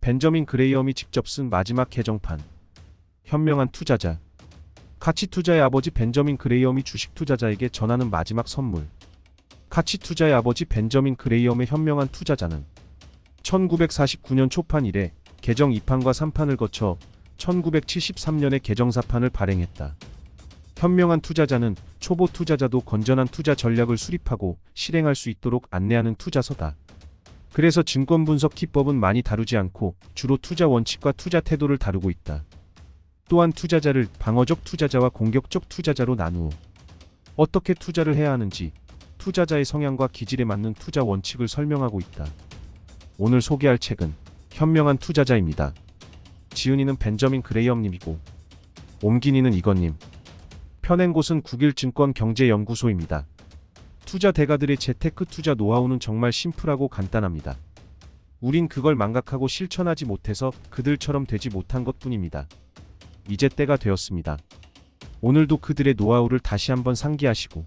벤저민 그레이엄이 직접 쓴 마지막 개정판. 현명한 투자자. 가치 투자의 아버지 벤저민 그레이엄이 주식 투자자에게 전하는 마지막 선물. 가치 투자의 아버지 벤저민 그레이엄의 현명한 투자자는 1949년 초판 이래 개정 2판과 3판을 거쳐 1973년에 개정 4판을 발행했다. 현명한 투자자는 초보 투자자도 건전한 투자 전략을 수립하고 실행할 수 있도록 안내하는 투자서다. 그래서 증권 분석 기법은 많이 다루지 않고 주로 투자 원칙과 투자 태도를 다루고 있다. 또한 투자자를 방어적 투자자와 공격적 투자자로 나누어 어떻게 투자를 해야 하는지 투자자의 성향과 기질에 맞는 투자 원칙을 설명하고 있다. 오늘 소개할 책은 현명한 투자자입니다. 지은이는 벤저민 그레이엄님이고 옮긴이는 이건님. 펴낸 곳은 국일증권경제연구소입니다. 투자 대가들의 재테크 투자 노하우는 정말 심플하고 간단합니다. 우린 그걸 망각하고 실천하지 못해서 그들처럼 되지 못한 것뿐입니다. 이제 때가 되었습니다. 오늘도 그들의 노하우를 다시 한번 상기하시고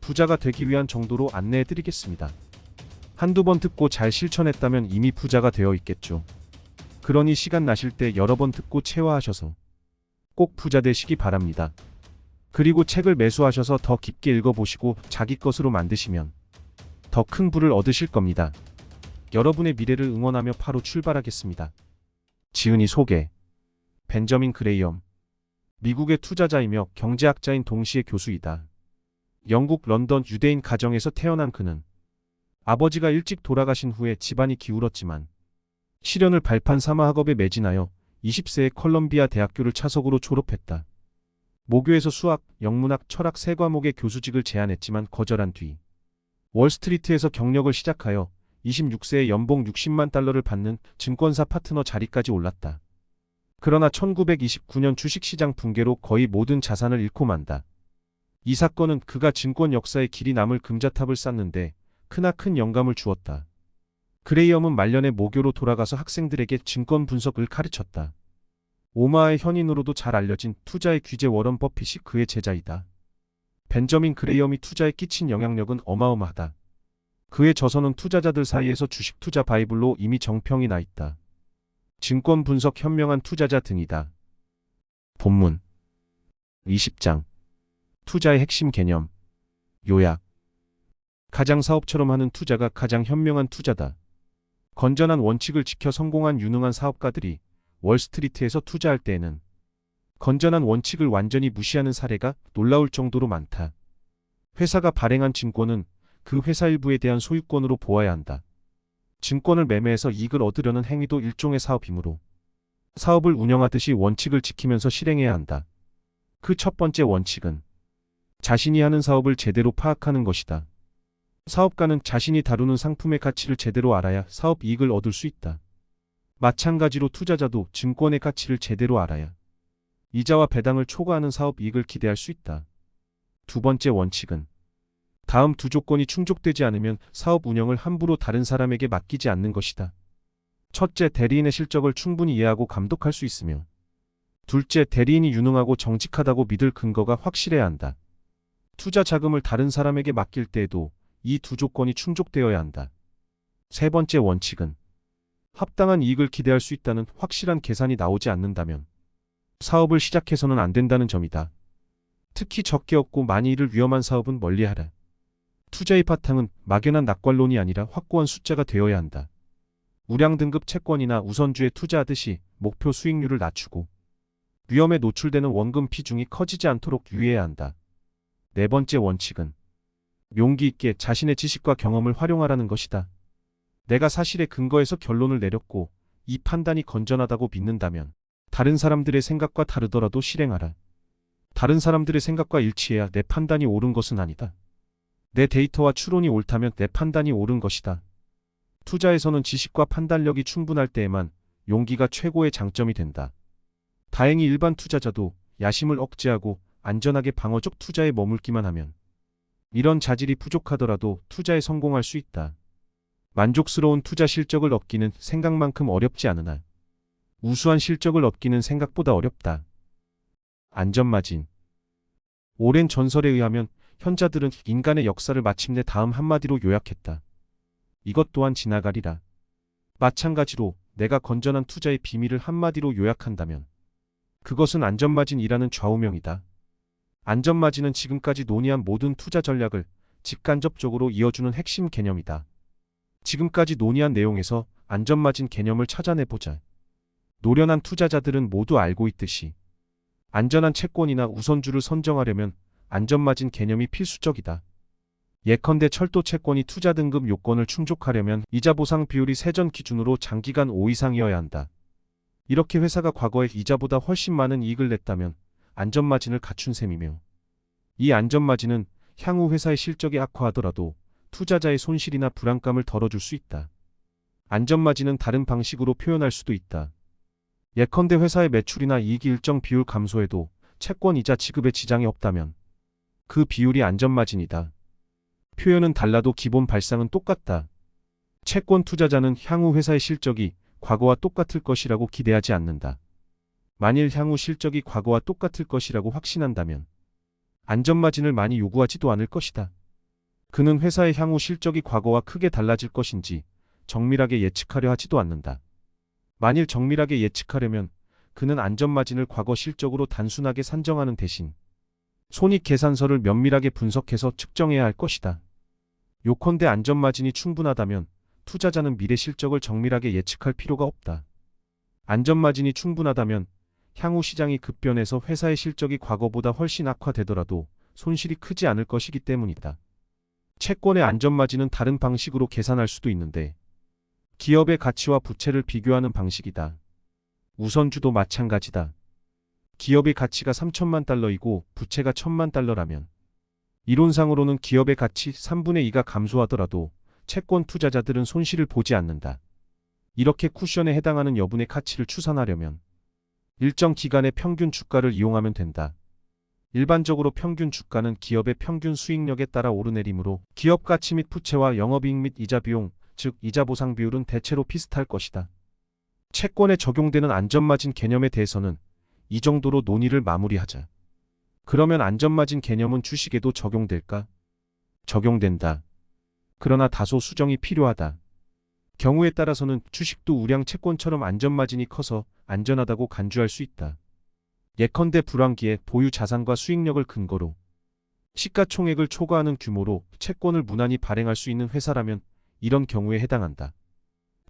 부자가 되기 위한 정도로 안내해드리겠습니다. 한두 번 듣고 잘 실천했다면 이미 부자가 되어 있겠죠. 그러니 시간 나실 때 여러 번 듣고 체화하셔서 꼭 부자 되시기 바랍니다. 그리고 책을 매수하셔서 더 깊게 읽어보시고 자기 것으로 만드시면 더 큰 부를 얻으실 겁니다. 여러분의 미래를 응원하며 바로 출발하겠습니다. 지은이 소개. 벤저민 그레이엄. 미국의 투자자이며 경제학자인 동시에 교수이다. 영국 런던 유대인 가정에서 태어난 그는 아버지가 일찍 돌아가신 후에 집안이 기울었지만 시련을 발판 삼아 학업에 매진하여 20세에 컬럼비아 대학교를 차석으로 졸업했다. 모교에서 수학, 영문학, 철학 세 과목의 교수직을 제안했지만 거절한 뒤 월스트리트에서 경력을 시작하여 26세에 연봉 60만 달러를 받는 증권사 파트너 자리까지 올랐다. 그러나 1929년 주식시장 붕괴로 거의 모든 자산을 잃고 만다. 이 사건은 그가 증권 역사에 길이 남을 금자탑을 쌓는데 크나큰 영감을 주었다. 그레이엄은 말년에 모교로 돌아가서 학생들에게 증권 분석을 가르쳤다. 오마하의 현인으로도 잘 알려진 투자의 귀재 워런 버핏이 그의 제자이다. 벤저민 그레이엄이 투자에 끼친 영향력은 어마어마하다. 그의 저서는 투자자들 사이에서 주식 투자 바이블로 이미 정평이 나 있다. 증권 분석 현명한 투자자 등이다. 본문 20장. 투자의 핵심 개념. 요약. 가장 사업처럼 하는 투자가 가장 현명한 투자다. 건전한 원칙을 지켜 성공한 유능한 사업가들이 월스트리트에서 투자할 때에는 건전한 원칙을 완전히 무시하는 사례가 놀라울 정도로 많다. 회사가 발행한 증권은 그 회사 일부에 대한 소유권으로 보아야 한다. 증권을 매매해서 이익을 얻으려는 행위도 일종의 사업이므로 사업을 운영하듯이 원칙을 지키면서 실행해야 한다. 그 첫 번째 원칙은 자신이 하는 사업을 제대로 파악하는 것이다. 사업가는 자신이 다루는 상품의 가치를 제대로 알아야 사업 이익을 얻을 수 있다. 마찬가지로 투자자도 증권의 가치를 제대로 알아야 이자와 배당을 초과하는 사업 이익을 기대할 수 있다. 두 번째 원칙은 다음 두 조건이 충족되지 않으면 사업 운영을 함부로 다른 사람에게 맡기지 않는 것이다. 첫째, 대리인의 실적을 충분히 이해하고 감독할 수 있으며 둘째, 대리인이 유능하고 정직하다고 믿을 근거가 확실해야 한다. 투자 자금을 다른 사람에게 맡길 때에도 이 두 조건이 충족되어야 한다. 세 번째 원칙은 합당한 이익을 기대할 수 있다는 확실한 계산이 나오지 않는다면 사업을 시작해서는 안 된다는 점이다. 특히 적게 얻고 많이 잃을 위험한 사업은 멀리하라. 투자의 바탕은 막연한 낙관론이 아니라 확고한 숫자가 되어야 한다. 우량 등급 채권이나 우선주에 투자하듯이 목표 수익률을 낮추고 위험에 노출되는 원금 비중이 커지지 않도록 유의해야 한다. 네 번째 원칙은 용기 있게 자신의 지식과 경험을 활용하라는 것이다. 내가 사실에 근거해서 결론을 내렸고 이 판단이 건전하다고 믿는다면 다른 사람들의 생각과 다르더라도 실행하라. 다른 사람들의 생각과 일치해야 내 판단이 옳은 것은 아니다. 내 데이터와 추론이 옳다면 내 판단이 옳은 것이다. 투자에서는 지식과 판단력이 충분할 때에만 용기가 최고의 장점이 된다. 다행히 일반 투자자도 야심을 억제하고 안전하게 방어적 투자에 머물기만 하면 이런 자질이 부족하더라도 투자에 성공할 수 있다. 만족스러운 투자 실적을 얻기는 생각만큼 어렵지 않으나 우수한 실적을 얻기는 생각보다 어렵다. 안전마진. 오랜 전설에 의하면 현자들은 인간의 역사를 마침내 다음 한마디로 요약했다. 이것 또한 지나가리라. 마찬가지로 내가 건전한 투자의 비밀을 한마디로 요약한다면 그것은 안전마진이라는 좌우명이다. 안전마진은 지금까지 논의한 모든 투자 전략을 직간접적으로 이어주는 핵심 개념이다. 지금까지 논의한 내용에서 안전마진 개념을 찾아내보자. 노련한 투자자들은 모두 알고 있듯이 안전한 채권이나 우선주를 선정하려면 안전마진 개념이 필수적이다. 예컨대 철도 채권이 투자 등급 요건을 충족하려면 이자 보상 비율이 세전 기준으로 장기간 5 이상이어야 한다. 이렇게 회사가 과거에 이자보다 훨씬 많은 이익을 냈다면 안전마진을 갖춘 셈이며, 이 안전마진은 향후 회사의 실적이 악화하더라도 투자자의 손실이나 불안감을 덜어줄 수 있다. 안전마진은 다른 방식으로 표현할 수도 있다. 예컨대 회사의 매출이나 이익이 일정 비율 감소해도 채권 이자 지급에 지장이 없다면 그 비율이 안전마진이다. 표현은 달라도 기본 발상은 똑같다. 채권 투자자는 향후 회사의 실적이 과거와 똑같을 것이라고 기대하지 않는다. 만일 향후 실적이 과거와 똑같을 것이라고 확신한다면 안전마진을 많이 요구하지도 않을 것이다. 그는 회사의 향후 실적이 과거와 크게 달라질 것인지 정밀하게 예측하려 하지도 않는다. 만일 정밀하게 예측하려면 그는 안전마진을 과거 실적으로 단순하게 산정하는 대신 손익계산서를 면밀하게 분석해서 측정해야 할 것이다. 요컨대 안전마진이 충분하다면 투자자는 미래 실적을 정밀하게 예측할 필요가 없다. 안전마진이 충분하다면 향후 시장이 급변해서 회사의 실적이 과거보다 훨씬 악화되더라도 손실이 크지 않을 것이기 때문이다. 채권의 안전마진은 다른 방식으로 계산할 수도 있는데 기업의 가치와 부채를 비교하는 방식이다. 우선주도 마찬가지다. 기업의 가치가 3천만 달러이고 부채가 1,000만 달러라면 이론상으로는 기업의 가치 3분의 2가 감소하더라도 채권 투자자들은 손실을 보지 않는다. 이렇게 쿠션에 해당하는 여분의 가치를 추산하려면 일정 기간의 평균 주가를 이용하면 된다. 일반적으로 평균 주가는 기업의 평균 수익력에 따라 오르내리므로 기업 가치 및 부채와 영업이익 및 이자 비용, 즉 이자 보상 비율은 대체로 비슷할 것이다. 채권에 적용되는 안전마진 개념에 대해서는 이 정도로 논의를 마무리하자. 그러면 안전마진 개념은 주식에도 적용될까? 적용된다. 그러나 다소 수정이 필요하다. 경우에 따라서는 주식도 우량 채권처럼 안전마진이 커서 안전하다고 간주할 수 있다. 예컨대 불황기에 보유 자산과 수익력을 근거로 시가총액을 초과하는 규모로 채권을 무난히 발행할 수 있는 회사라면 이런 경우에 해당한다.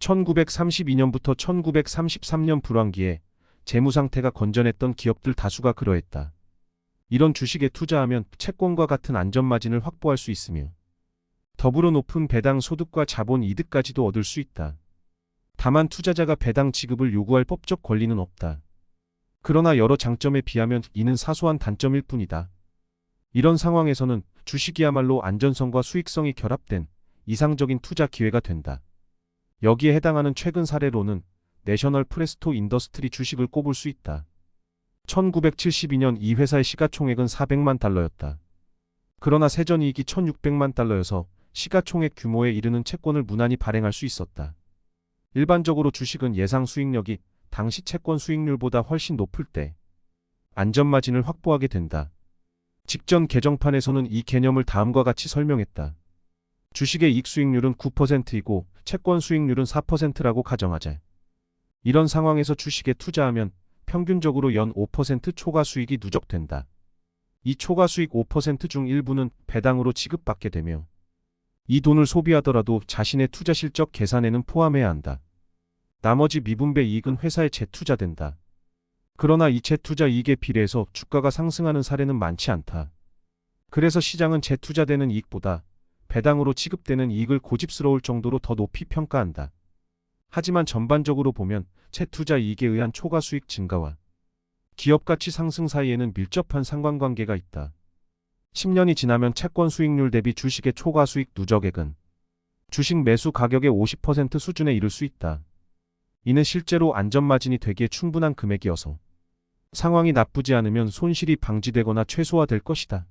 1932년부터 1933년 불황기에 재무상태가 건전했던 기업들 다수가 그러했다. 이런 주식에 투자하면 채권과 같은 안전마진을 확보할 수 있으며 더불어 높은 배당 소득과 자본 이득까지도 얻을 수 있다. 다만 투자자가 배당 지급을 요구할 법적 권리는 없다. 그러나 여러 장점에 비하면 이는 사소한 단점일 뿐이다. 이런 상황에서는 주식이야말로 안전성과 수익성이 결합된 이상적인 투자 기회가 된다. 여기에 해당하는 최근 사례로는 내셔널 프레스토 인더스트리 주식을 꼽을 수 있다. 1972년 이 회사의 시가총액은 400만 달러였다. 그러나 세전이익이 1600만 달러여서 시가총액 규모에 이르는 채권을 무난히 발행할 수 있었다. 일반적으로 주식은 예상 수익력이 당시 채권 수익률보다 훨씬 높을 때 안전마진을 확보하게 된다. 직전 개정판에서는 이 개념을 다음과 같이 설명했다. 주식의 이익 수익률은 9%이고 채권 수익률은 4%라고 가정하자. 이런 상황에서 주식에 투자하면 평균적으로 연 5% 초과 수익이 누적된다. 이 초과 수익 5% 중 일부는 배당으로 지급받게 되며 이 돈을 소비하더라도 자신의 투자 실적 계산에는 포함해야 한다. 나머지 미분배 이익은 회사에 재투자된다. 그러나 이 재투자 이익에 비례해서 주가가 상승하는 사례는 많지 않다. 그래서 시장은 재투자되는 이익보다 배당으로 지급되는 이익을 고집스러울 정도로 더 높이 평가한다. 하지만 전반적으로 보면 재투자 이익에 의한 초과 수익 증가와 기업 가치 상승 사이에는 밀접한 상관관계가 있다. 10년이 지나면 채권 수익률 대비 주식의 초과 수익 누적액은 주식 매수 가격의 50% 수준에 이를 수 있다. 이는 실제로 안전마진이 되기에 충분한 금액이어서 상황이 나쁘지 않으면 손실이 방지되거나 최소화될 것이다.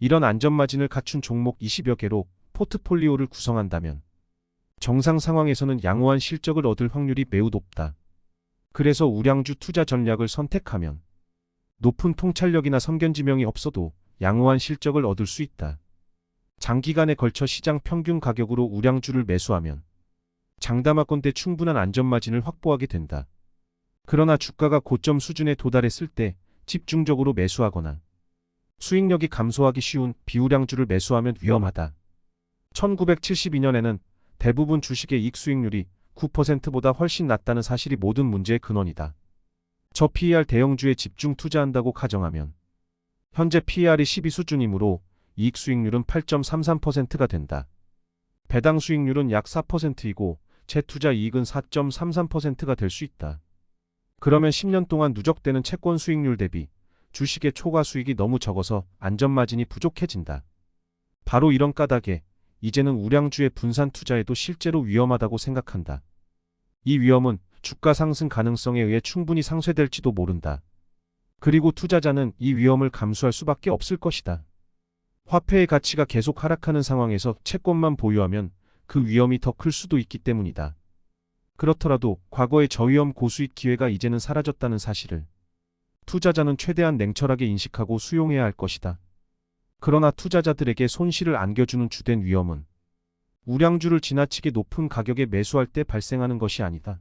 이런 안전마진을 갖춘 종목 20여 개로 포트폴리오를 구성한다면 정상 상황에서는 양호한 실적을 얻을 확률이 매우 높다. 그래서 우량주 투자 전략을 선택하면 높은 통찰력이나 선견지명이 없어도 양호한 실적을 얻을 수 있다. 장기간에 걸쳐 시장 평균 가격으로 우량주를 매수하면 장담하건 때 충분한 안전마진을 확보하게 된다. 그러나 주가가 고점 수준에 도달했을 때 집중적으로 매수하거나 수익력이 감소하기 쉬운 비우량주를 매수하면 위험하다. 1972년에는 대부분 주식의 이익 수익률이 9%보다 훨씬 낮다는 사실이 모든 문제의 근원이다. 저 PER 대형주에 집중 투자한다고 가정하면 현재 PER이 12 수준이므로 이익 수익률은 8.33%가 된다. 배당 수익률은 약 4%이고 재투자 이익은 4.33%가 될 수 있다. 그러면 10년 동안 누적되는 채권 수익률 대비 주식의 초과 수익이 너무 적어서 안전마진이 부족해진다. 바로 이런 까닭에 이제는 우량주의 분산 투자에도 실제로 위험하다고 생각한다. 이 위험은 주가 상승 가능성에 의해 충분히 상쇄될지도 모른다. 그리고 투자자는 이 위험을 감수할 수밖에 없을 것이다. 화폐의 가치가 계속 하락하는 상황에서 채권만 보유하면 그 위험이 더 클 수도 있기 때문이다. 그렇더라도 과거의 저위험 고수익 기회가 이제는 사라졌다는 사실을 투자자는 최대한 냉철하게 인식하고 수용해야 할 것이다. 그러나 투자자들에게 손실을 안겨주는 주된 위험은 우량주를 지나치게 높은 가격에 매수할 때 발생하는 것이 아니다.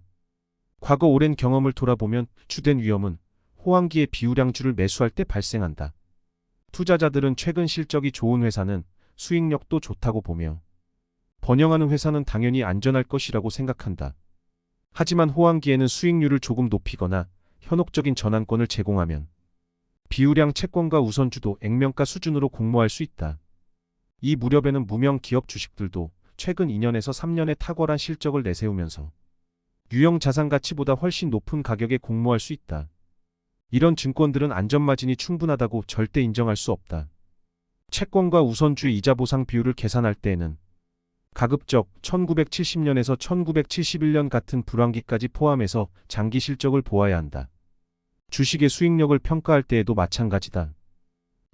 과거 오랜 경험을 돌아보면 주된 위험은 호황기에 비우량주를 매수할 때 발생한다. 투자자들은 최근 실적이 좋은 회사는 수익력도 좋다고 보며 번영하는 회사는 당연히 안전할 것이라고 생각한다. 하지만 호황기에는 수익률을 조금 높이거나 현혹적인 전환권을 제공하면 비우량 채권과 우선주도 액면가 수준으로 공모할 수 있다. 이 무렵에는 무명 기업 주식들도 최근 2년에서 3년의 탁월한 실적을 내세우면서 유형 자산 가치보다 훨씬 높은 가격에 공모할 수 있다. 이런 증권들은 안전마진이 충분하다고 절대 인정할 수 없다. 채권과 우선주의 이자 보상 비율을 계산할 때에는 가급적 1970년에서 1971년 같은 불황기까지 포함해서 장기 실적을 보아야 한다. 주식의 수익력을 평가할 때에도 마찬가지다.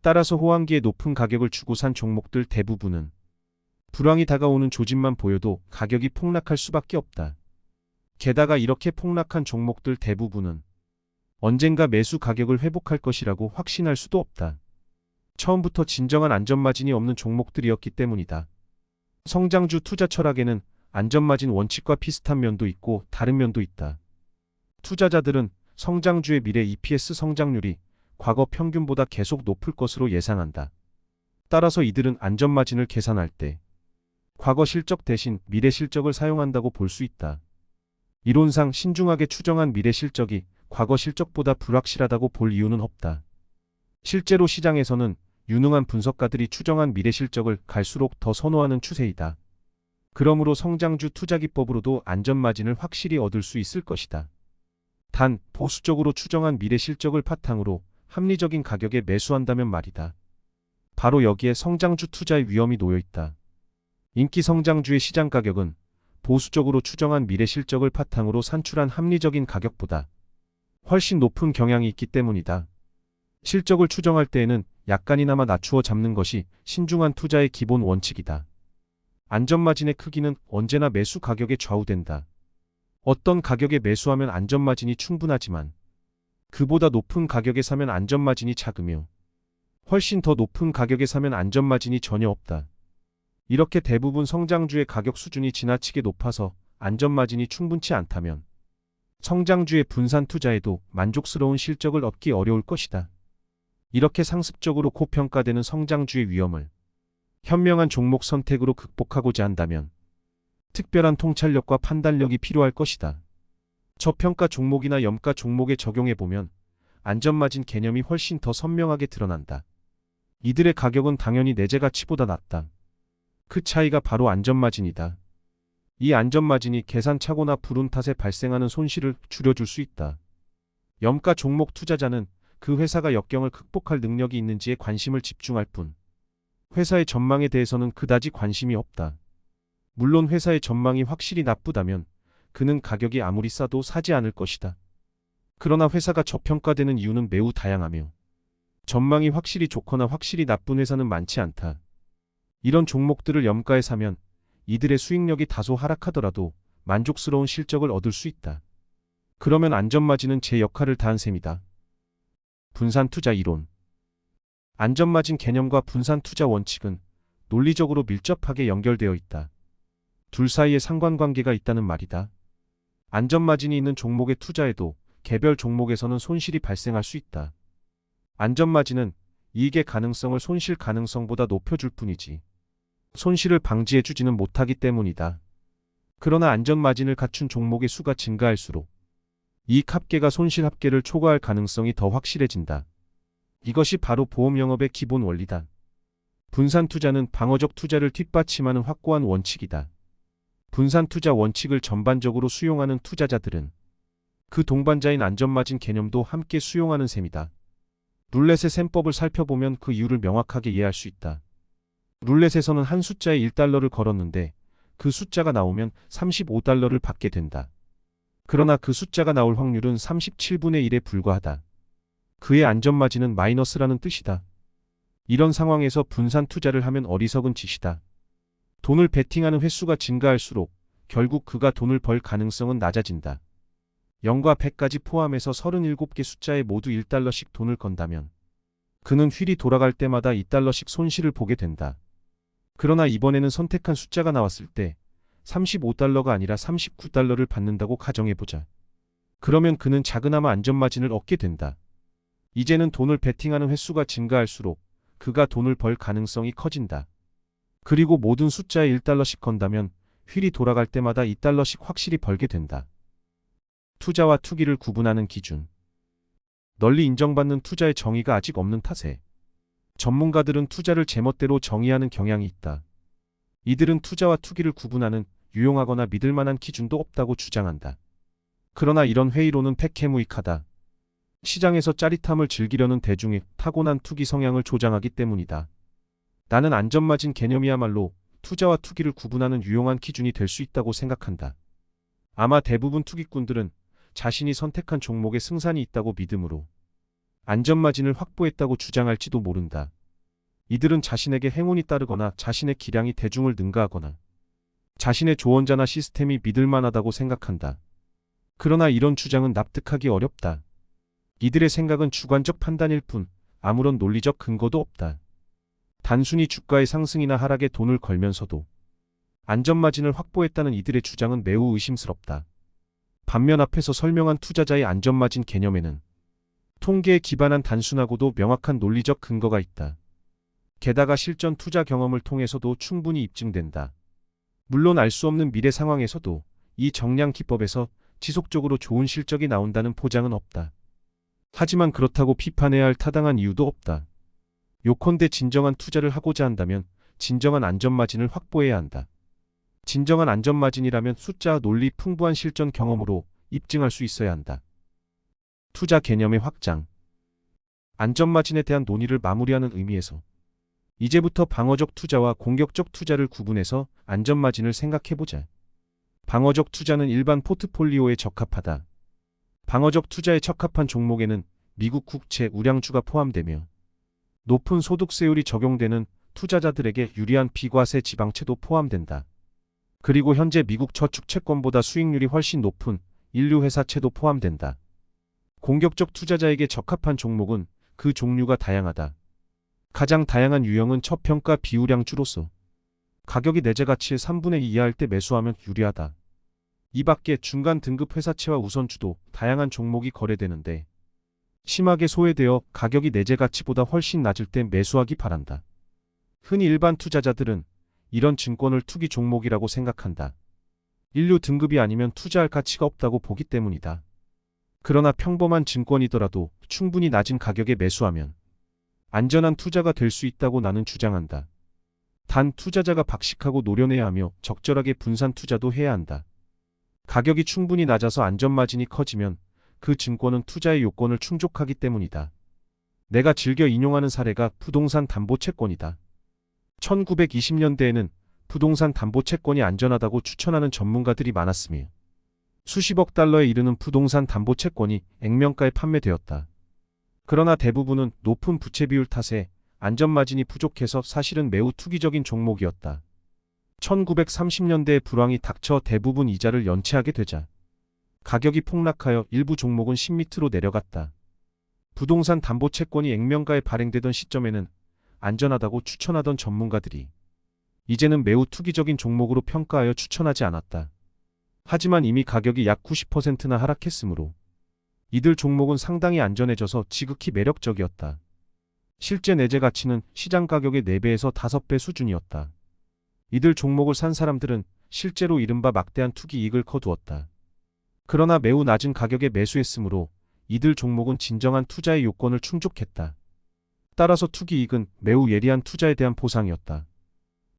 따라서 호황기에 높은 가격을 주고 산 종목들 대부분은 불황이 다가오는 조짐만 보여도 가격이 폭락할 수밖에 없다. 게다가 이렇게 폭락한 종목들 대부분은 언젠가 매수 가격을 회복할 것이라고 확신할 수도 없다. 처음부터 진정한 안전마진이 없는 종목들이었기 때문이다. 성장주 투자 철학에는 안전마진 원칙과 비슷한 면도 있고 다른 면도 있다. 투자자들은 성장주의 미래 EPS 성장률이 과거 평균보다 계속 높을 것으로 예상한다. 따라서 이들은 안전마진을 계산할 때 과거 실적 대신 미래 실적을 사용한다고 볼 수 있다. 이론상 신중하게 추정한 미래 실적이 과거 실적보다 불확실하다고 볼 이유는 없다. 실제로 시장에서는 유능한 분석가들이 추정한 미래 실적을 갈수록 더 선호하는 추세이다. 그러므로 성장주 투자 기법으로도 안전마진을 확실히 얻을 수 있을 것이다. 단, 보수적으로 추정한 미래 실적을 바탕으로 합리적인 가격에 매수한다면 말이다. 바로 여기에 성장주 투자의 위험이 놓여 있다. 인기 성장주의 시장 가격은 보수적으로 추정한 미래 실적을 바탕으로 산출한 합리적인 가격보다 훨씬 높은 경향이 있기 때문이다. 실적을 추정할 때에는 약간이나마 낮추어 잡는 것이 신중한 투자의 기본 원칙이다. 안전마진의 크기는 언제나 매수 가격에 좌우된다. 어떤 가격에 매수하면 안전마진이 충분하지만 그보다 높은 가격에 사면 안전마진이 작으며 훨씬 더 높은 가격에 사면 안전마진이 전혀 없다. 이렇게 대부분 성장주의 가격 수준이 지나치게 높아서 안전마진이 충분치 않다면 성장주의 분산 투자에도 만족스러운 실적을 얻기 어려울 것이다. 이렇게 상습적으로 고평가되는 성장주의 위험을 현명한 종목 선택으로 극복하고자 한다면 특별한 통찰력과 판단력이 필요할 것이다. 저평가 종목이나 염가 종목에 적용해보면 안전마진 개념이 훨씬 더 선명하게 드러난다. 이들의 가격은 당연히 내재 가치보다 낮다. 그 차이가 바로 안전마진이다. 이 안전마진이 계산착오나 불운 탓에 발생하는 손실을 줄여줄 수 있다. 염가 종목 투자자는 그 회사가 역경을 극복할 능력이 있는지에 관심을 집중할 뿐 회사의 전망에 대해서는 그다지 관심이 없다. 물론 회사의 전망이 확실히 나쁘다면 그는 가격이 아무리 싸도 사지 않을 것이다. 그러나 회사가 저평가되는 이유는 매우 다양하며 전망이 확실히 좋거나 확실히 나쁜 회사는 많지 않다. 이런 종목들을 염가에 사면 이들의 수익력이 다소 하락하더라도 만족스러운 실적을 얻을 수 있다. 그러면 안전마진은 제 역할을 다한 셈이다. 분산투자 이론. 안전마진 개념과 분산투자 원칙은 논리적으로 밀접하게 연결되어 있다. 둘 사이에 상관관계가 있다는 말이다. 안전마진이 있는 종목에 투자해도 개별 종목에서는 손실이 발생할 수 있다. 안전마진은 이익의 가능성을 손실 가능성보다 높여줄 뿐이지 손실을 방지해주지는 못하기 때문이다. 그러나 안전마진을 갖춘 종목의 수가 증가할수록 이익 합계가 손실 합계를 초과할 가능성이 더 확실해진다. 이것이 바로 보험 영업의 기본 원리다. 분산 투자는 방어적 투자를 뒷받침하는 확고한 원칙이다. 분산 투자 원칙을 전반적으로 수용하는 투자자들은 그 동반자인 안전마진 개념도 함께 수용하는 셈이다. 룰렛의 셈법을 살펴보면 그 이유를 명확하게 이해할 수 있다. 룰렛에서는 한 숫자에 1달러를 걸었는데 그 숫자가 나오면 35달러를 받게 된다. 그러나 그 숫자가 나올 확률은 37분의 1에 불과하다. 그의 안전마진은 마이너스라는 뜻이다. 이런 상황에서 분산 투자를 하면 어리석은 짓이다. 돈을 베팅하는 횟수가 증가할수록 결국 그가 돈을 벌 가능성은 낮아진다. 0과 100까지 포함해서 37개 숫자에 모두 1달러씩 돈을 건다면 그는 휠이 돌아갈 때마다 2달러씩 손실을 보게 된다. 그러나 이번에는 선택한 숫자가 나왔을 때 35달러가 아니라 39달러를 받는다고 가정해보자. 그러면 그는 작은아마 안전마진을 얻게 된다. 이제는 돈을 베팅하는 횟수가 증가할수록 그가 돈을 벌 가능성이 커진다. 그리고 모든 숫자에 1달러씩 건다면 휠이 돌아갈 때마다 2달러씩 확실히 벌게 된다. 투자와 투기를 구분하는 기준. 널리 인정받는 투자의 정의가 아직 없는 탓에 전문가들은 투자를 제멋대로 정의하는 경향이 있다. 이들은 투자와 투기를 구분하는 유용하거나 믿을 만한 기준도 없다고 주장한다. 그러나 이런 회의론은 패캐무익하다. 시장에서 짜릿함을 즐기려는 대중의 타고난 투기 성향을 조장하기 때문이다. 나는 안전마진 개념이야말로 투자와 투기를 구분하는 유용한 기준이 될 수 있다고 생각한다. 아마 대부분 투기꾼들은 자신이 선택한 종목에 승산이 있다고 믿음으로 안전마진을 확보했다고 주장할지도 모른다. 이들은 자신에게 행운이 따르거나 자신의 기량이 대중을 능가하거나 자신의 조언자나 시스템이 믿을 만하다고 생각한다. 그러나 이런 주장은 납득하기 어렵다. 이들의 생각은 주관적 판단일 뿐 아무런 논리적 근거도 없다. 단순히 주가의 상승이나 하락에 돈을 걸면서도 안전마진을 확보했다는 이들의 주장은 매우 의심스럽다. 반면 앞에서 설명한 투자자의 안전마진 개념에는 통계에 기반한 단순하고도 명확한 논리적 근거가 있다. 게다가 실전 투자 경험을 통해서도 충분히 입증된다. 물론 알 수 없는 미래 상황에서도 이 정량 기법에서 지속적으로 좋은 실적이 나온다는 보장은 없다. 하지만 그렇다고 비판해야 할 타당한 이유도 없다. 요컨대 진정한 투자를 하고자 한다면 진정한 안전마진을 확보해야 한다. 진정한 안전마진이라면 숫자와 논리 풍부한 실전 경험으로 입증할 수 있어야 한다. 투자 개념의 확장. 안전마진에 대한 논의를 마무리하는 의미에서 이제부터 방어적 투자와 공격적 투자를 구분해서 안전마진을 생각해보자. 방어적 투자는 일반 포트폴리오에 적합하다. 방어적 투자에 적합한 종목에는 미국 국채 우량주가 포함되며 높은 소득세율이 적용되는 투자자들에게 유리한 비과세 지방채도 포함된다. 그리고 현재 미국 저축채권보다 수익률이 훨씬 높은 인류회사채도 포함된다. 공격적 투자자에게 적합한 종목은 그 종류가 다양하다. 가장 다양한 유형은 저평가 비우량주로서 가격이 내재 가치의 3분의 2 이하일 때 매수하면 유리하다. 이 밖에 중간 등급 회사채와 우선주도 다양한 종목이 거래되는데 심하게 소외되어 가격이 내재 가치보다 훨씬 낮을 때 매수하기 바란다. 흔히 일반 투자자들은 이런 증권을 투기 종목이라고 생각한다. 인류 등급이 아니면 투자할 가치가 없다고 보기 때문이다. 그러나 평범한 증권이더라도 충분히 낮은 가격에 매수하면 안전한 투자가 될 수 있다고 나는 주장한다. 단 투자자가 박식하고 노련해야 하며 적절하게 분산 투자도 해야 한다. 가격이 충분히 낮아서 안전마진이 커지면 그 증권은 투자의 요건을 충족하기 때문이다. 내가 즐겨 인용하는 사례가 부동산 담보채권이다. 1920년대에는 부동산 담보채권이 안전하다고 추천하는 전문가들이 많았으며 수십억 달러에 이르는 부동산 담보채권이 액면가에 판매되었다. 그러나 대부분은 높은 부채 비율 탓에 안전마진이 부족해서 사실은 매우 투기적인 종목이었다. 1930년대에 불황이 닥쳐 대부분 이자를 연체하게 되자 가격이 폭락하여 일부 종목은 10밑으로 내려갔다. 부동산 담보채권이 액면가에 발행되던 시점에는 안전하다고 추천하던 전문가들이 이제는 매우 투기적인 종목으로 평가하여 추천하지 않았다. 하지만 이미 가격이 약 90%나 하락했으므로 이들 종목은 상당히 안전해져서 지극히 매력적이었다. 실제 내재 가치는 시장 가격의 4배에서 5배 수준이었다. 이들 종목을 산 사람들은 실제로 이른바 막대한 투기 이익을 거두었다. 그러나 매우 낮은 가격에 매수했으므로 이들 종목은 진정한 투자의 요건을 충족했다. 따라서 투기 이익은 매우 예리한 투자에 대한 보상이었다.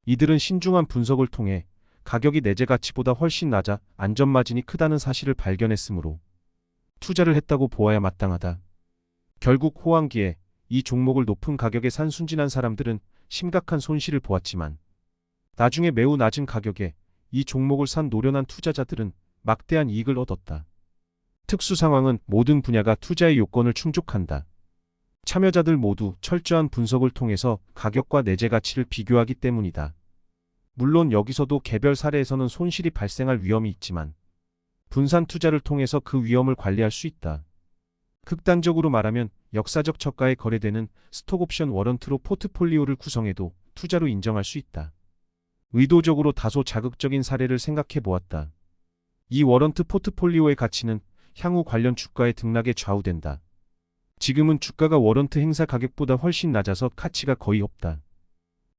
이들은 신중한 분석을 통해 가격이 내재 가치보다 훨씬 낮아 안전마진이 크다는 사실을 발견했으므로 투자를 했다고 보아야 마땅하다. 결국 호황기에 이 종목을 높은 가격에 산 순진한 사람들은 심각한 손실을 보았지만 나중에 매우 낮은 가격에 이 종목을 산 노련한 투자자들은 막대한 이익을 얻었다. 특수 상황은 모든 분야가 투자의 요건을 충족한다. 참여자들 모두 철저한 분석을 통해서 가격과 내재 가치를 비교하기 때문이다. 물론 여기서도 개별 사례에서는 손실이 발생할 위험이 있지만 분산 투자를 통해서 그 위험을 관리할 수 있다. 극단적으로 말하면 역사적 저가에 거래되는 스톡옵션 워런트로 포트폴리오를 구성해도 투자로 인정할 수 있다. 의도적으로 다소 자극적인 사례를 생각해 보았다. 이 워런트 포트폴리오의 가치는 향후 관련 주가의 등락에 좌우된다. 지금은 주가가 워런트 행사 가격보다 훨씬 낮아서 가치가 거의 없다.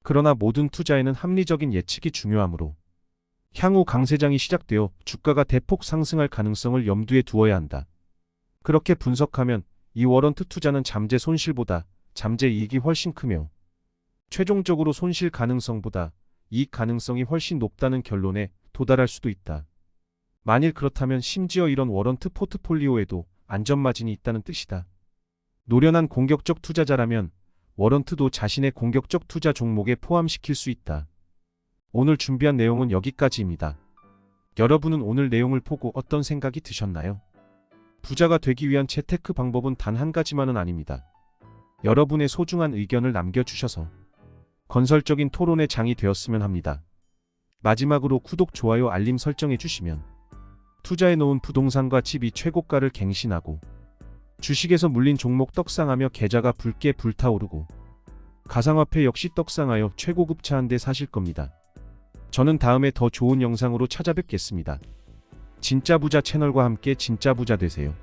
그러나 모든 투자에는 합리적인 예측이 중요하므로 향후 강세장이 시작되어 주가가 대폭 상승할 가능성을 염두에 두어야 한다. 그렇게 분석하면 이 워런트 투자는 잠재 손실보다 잠재 이익이 훨씬 크며 최종적으로 손실 가능성보다 이익 가능성이 훨씬 높다는 결론에 도달할 수도 있다. 만일 그렇다면 심지어 이런 워런트 포트폴리오에도 안전마진이 있다는 뜻이다. 노련한 공격적 투자자라면 워런트도 자신의 공격적 투자 종목에 포함시킬 수 있다. 오늘 준비한 내용은 여기까지입니다. 여러분은 오늘 내용을 보고 어떤 생각이 드셨나요? 부자가 되기 위한 재테크 방법은 단 한 가지만은 아닙니다. 여러분의 소중한 의견을 남겨주셔서 건설적인 토론의 장이 되었으면 합니다. 마지막으로 구독, 좋아요, 알림 설정해 주시면 투자해 놓은 부동산과 집이 최고가를 갱신하고 주식에서 물린 종목 떡상하며 계좌가 붉게 불타오르고 가상화폐 역시 떡상하여 최고급 차 한 대 사실 겁니다. 저는 다음에 더 좋은 영상으로 찾아뵙겠습니다. 진짜 부자 채널과 함께 진짜 부자 되세요.